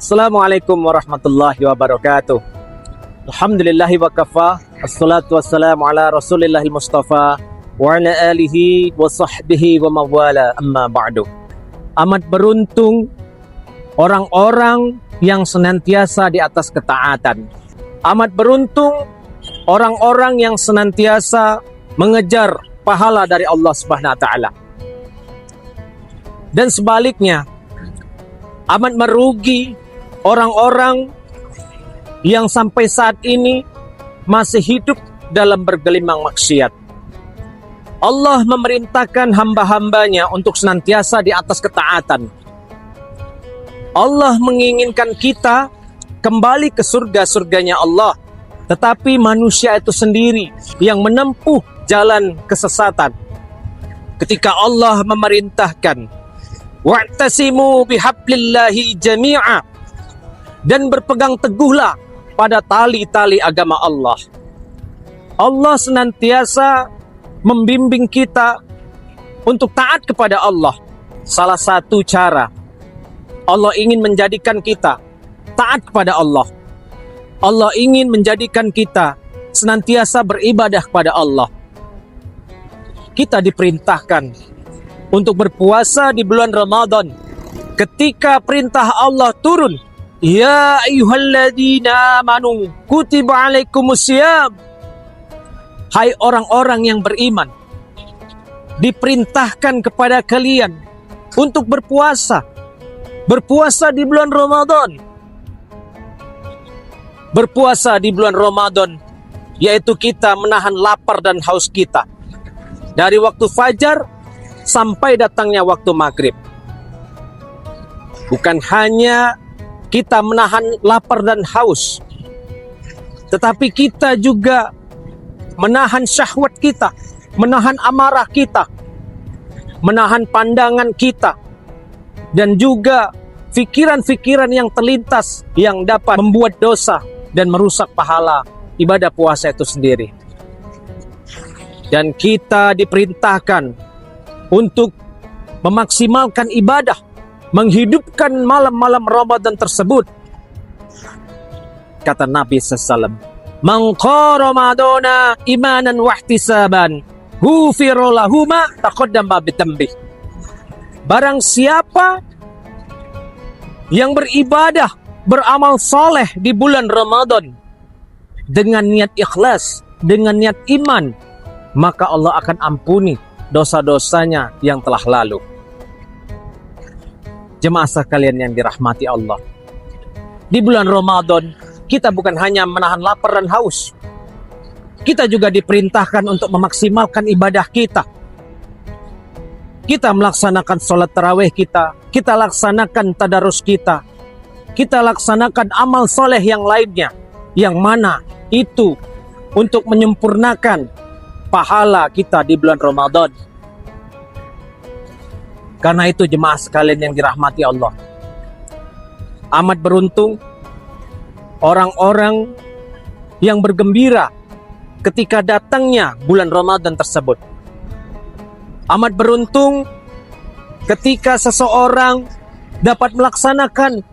Assalamualaikum warahmatullahi wabarakatuh. Alhamdulillahi wa kafa. Assalatu wassalamu ala rasulillahil mustafa wa ala alihi wa sahbihi wa mawala, amma ba'du. Amat beruntung orang-orang yang senantiasa di atas ketaatan. Amat beruntung orang-orang yang senantiasa mengejar pahala dari Allah Subhanahu wa taala. Dan sebaliknya, amat merugi orang-orang yang sampai saat ini masih hidup dalam bergelimang maksiat. Allah memerintahkan hamba-hambanya untuk senantiasa di atas ketaatan. Allah menginginkan kita kembali ke surga-surganya Allah. Tetapi manusia itu sendiri yang menempuh jalan kesesatan. Ketika Allah memerintahkan wa'tasimu bihablillahi jami'a, dan berpegang teguhlah pada tali-tali agama Allah. Allah senantiasa membimbing kita untuk taat kepada Allah. Salah satu cara Allah ingin menjadikan kita taat kepada Allah. Allah ingin menjadikan kita senantiasa beribadah kepada Allah. Kita diperintahkan untuk berpuasa di bulan Ramadan. Ketika perintah Allah turun, ya ayyuhalladzina amanu kutiba alaikumusiyam, hai orang-orang yang beriman, diperintahkan kepada kalian untuk berpuasa. Berpuasa di bulan Ramadan. Berpuasa di bulan Ramadan yaitu kita menahan lapar dan haus kita dari waktu fajar sampai datangnya waktu maghrib. Bukan hanya kita menahan lapar dan haus, tetapi kita juga menahan syahwat kita, menahan amarah kita, menahan pandangan kita, dan juga pikiran-pikiran yang terlintas yang dapat membuat dosa dan merusak pahala ibadah puasa itu sendiri. Dan kita diperintahkan untuk memaksimalkan ibadah, menghidupkan malam-malam Ramadan tersebut. Kata Nabi SAW, "Man qara Ramadana imanan wa ihtisaban, ghufira lahu ma taqaddama bidzambih." Barang siapa yang beribadah, beramal soleh di bulan Ramadan dengan niat ikhlas, dengan niat iman, maka Allah akan ampuni dosa-dosanya yang telah lalu. Jemaah sekalian yang dirahmati Allah, di bulan Ramadan kita bukan hanya menahan lapar dan haus, kita juga diperintahkan untuk memaksimalkan ibadah kita. Kita melaksanakan sholat tarawih kita laksanakan tadarus kita laksanakan amal soleh yang lainnya, yang mana itu untuk menyempurnakan pahala kita di bulan Ramadan. Karena itu jemaah sekalian yang dirahmati Allah, amat beruntung orang-orang yang bergembira ketika datangnya bulan Ramadan tersebut. Amat beruntung ketika seseorang dapat melaksanakan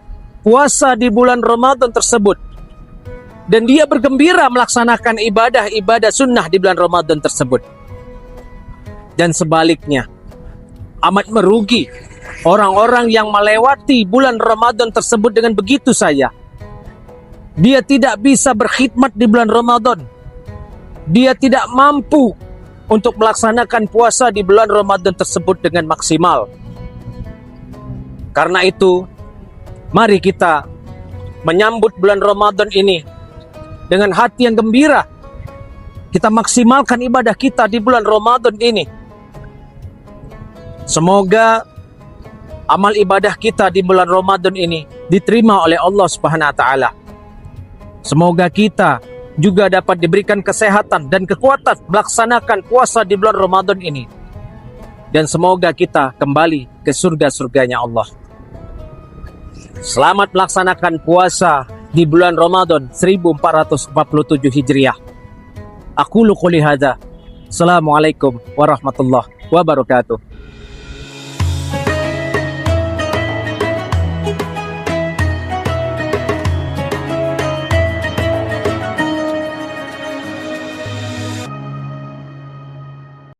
puasa di bulan Ramadan tersebut, dan dia bergembira melaksanakan ibadah-ibadah sunnah di bulan Ramadan tersebut. Dan sebaliknya, amat merugi orang-orang yang melewati bulan Ramadan tersebut dengan begitu saja. Dia tidak bisa berkhidmat di bulan Ramadan. Dia tidak mampu untuk melaksanakan puasa di bulan Ramadan tersebut dengan maksimal. Karena itu, mari kita menyambut bulan Ramadan ini dengan hati yang gembira. Kita maksimalkan ibadah kita di bulan Ramadan ini. Semoga amal ibadah kita di bulan Ramadan ini diterima oleh Allah Subhanahu wa taala. Semoga kita juga dapat diberikan kesehatan dan kekuatan melaksanakan puasa di bulan Ramadan ini. Dan semoga kita kembali ke surga-surganya Allah. Selamat melaksanakan puasa di bulan Ramadan 1447 Hijriah. Aqulu qouli hadza. Assalamualaikum warahmatullahi wabarakatuh.